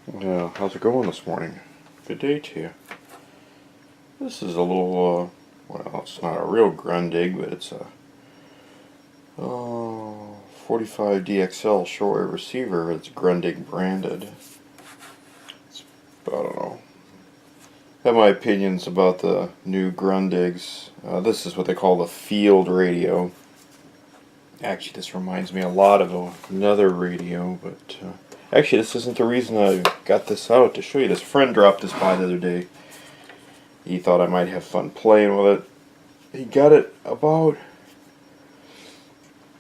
Well, how's it going this morning? Good day to you. This is a little, well, it's not a real Grundig, but it's a 45DXL shortwave receiver. It's Grundig branded. It's, I don't know. I have my opinions about the new Grundigs. This is what they call the field radio. Actually, this reminds me a lot of another radio, but actually, this isn't the reason I got this out to show you. This friend dropped this by the other day. He thought I might have fun playing with it. He got it about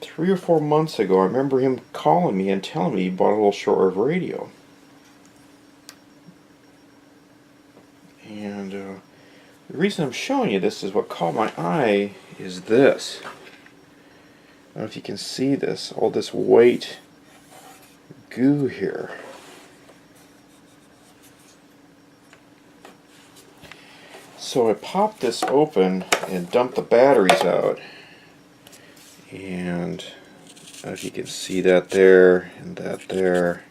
3 or 4 months ago. I remember him calling me and telling me he bought a little shortwave radio. And the reason I'm showing you this is what caught my eye is this. I don't know if you can see this, all this white goo here. So I popped this open and dumped the batteries out, and I don't know if you can see that there and that there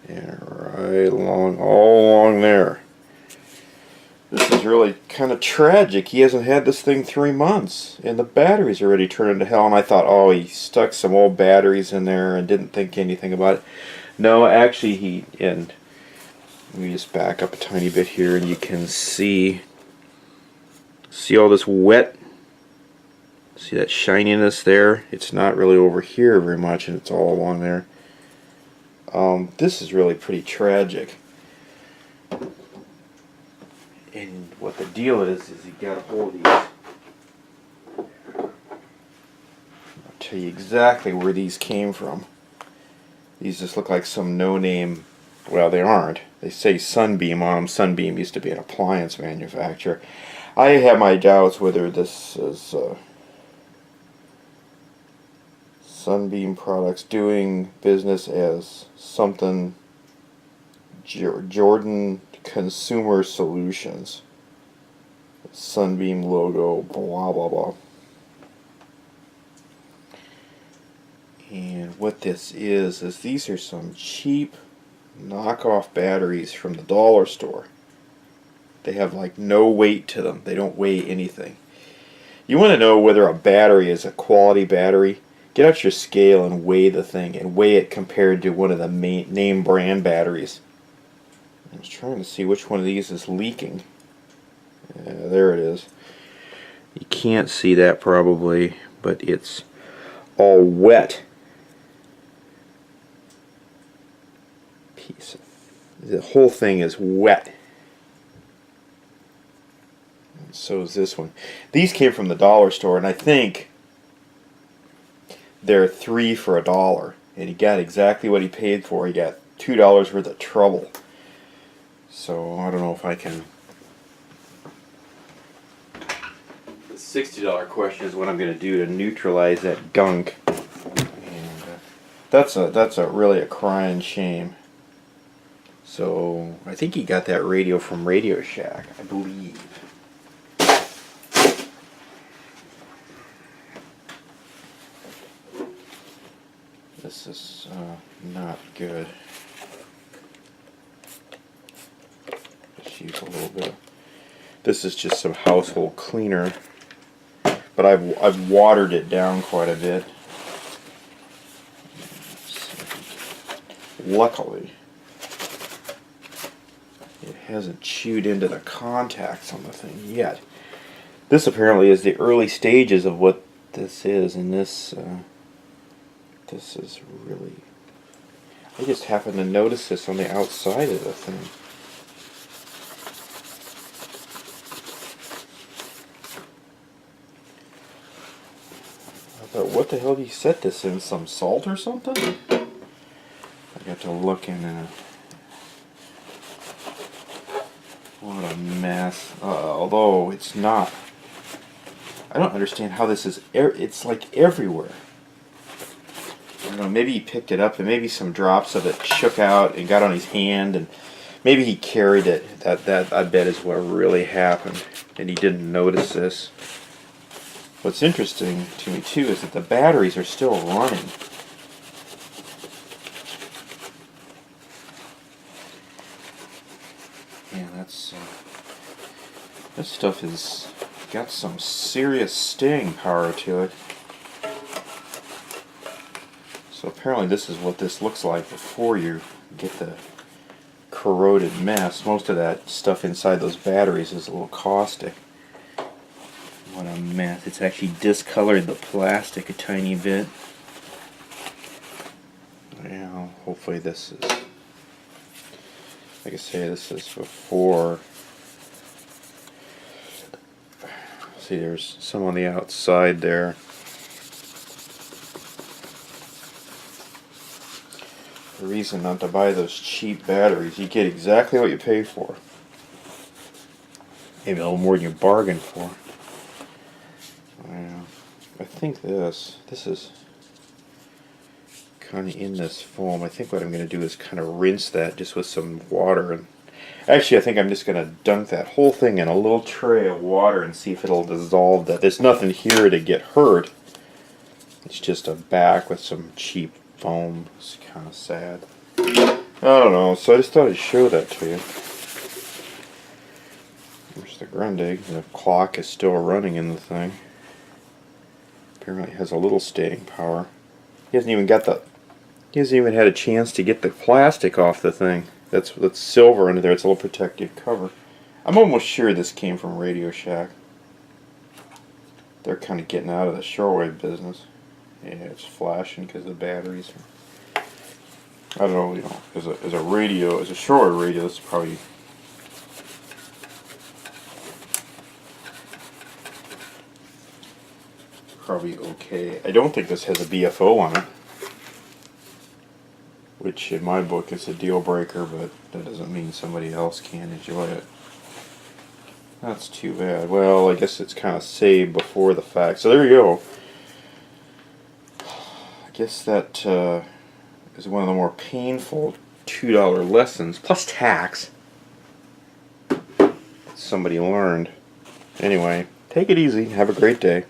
and right along, all along there. This is really kind of tragic. He hasn't had this thing 3 months and the batteries are already turning to hell, and I thought, oh, he stuck some old batteries in there and didn't think anything about it. No, actually and let me just back up a tiny bit here and you can see all this wet, see that shininess there? It's not really over here very much and it's all along there. This is really pretty tragic. And what the deal is you got a hold of these. I'll tell you exactly where these came from. These just look like some no-name, well, they aren't. They say Sunbeam on them. Sunbeam used to be an appliance manufacturer. I have my doubts whether this is Sunbeam Products doing business as something Jordan Consumer Solutions. Sunbeam logo, blah blah blah. And what this is these are some cheap knockoff batteries from the dollar store. They have like no weight to them. They don't weigh anything. You want to know whether a battery is a quality battery? Get out your scale and weigh the thing, and weigh it compared to one of the name brand batteries. I was trying to see which one of these is leaking. Yeah, there it is. You can't see that probably, but it's all wet. The whole thing is wet. And so is this one. These came from the dollar store, and I think they're 3 for $1. And he got exactly what he paid for. He got $2 worth of trouble. So I don't know if I can. The $60 question is what I'm going to do to neutralize that gunk. And that's really a crying shame. So I think he got that radio from Radio Shack, I believe. This is not good. Just use a little bit. This is just some household cleaner, but I've watered it down quite a bit. Luckily, it hasn't chewed into the contacts on the thing yet. This apparently is the early stages of what this is, and this is really... I just happened to notice this on the outside of the thing. I thought, what the hell did you set this in? Some salt or something? I got to look in it. What a mess. Although it's not. I don't understand how this is. It's like everywhere. I don't know, maybe he picked it up and maybe some drops of it shook out and got on his hand, and maybe he carried it. That I bet is what really happened, and he didn't notice this. What's interesting to me too is that the batteries are still running. Man, this stuff has got some serious staying power to it. So apparently this is what this looks like before you get the corroded mess. Most of that stuff inside those batteries is a little caustic. What a mess. It's actually discolored the plastic a tiny bit. Now, hopefully this is, like I say, this is before. See, there's some on the outside there. The reason not to buy those cheap batteries, you get exactly what you pay for. Maybe a little more than you bargained for. I think this is kind of in this foam. I think what I'm going to do is kind of rinse that just with some water. And actually, I think I'm just going to dunk that whole thing in a little tray of water and see if it'll dissolve that. There's nothing here to get hurt. It's just a back with some cheap foam. It's kind of sad. I don't know, so I just thought I'd show that to you. There's the Grundig. The clock is still running in the thing. Apparently it has a little staying power. He hasn't even had a chance to get the plastic off the thing. That's silver under there. It's a little protective cover. I'm almost sure this came from Radio Shack. They're kind of getting out of the shortwave business. Yeah, it's flashing because the batteries are, I don't know, as a radio, as a shortwave radio, it's probably okay. I don't think this has a BFO on it, which in my book is a deal breaker, but that doesn't mean somebody else can't enjoy it. That's too bad. Well, I guess it's kind of saved before the fact. So there you go. I guess that is one of the more painful $2 lessons, plus tax, somebody learned. Anyway, take it easy. Have a great day.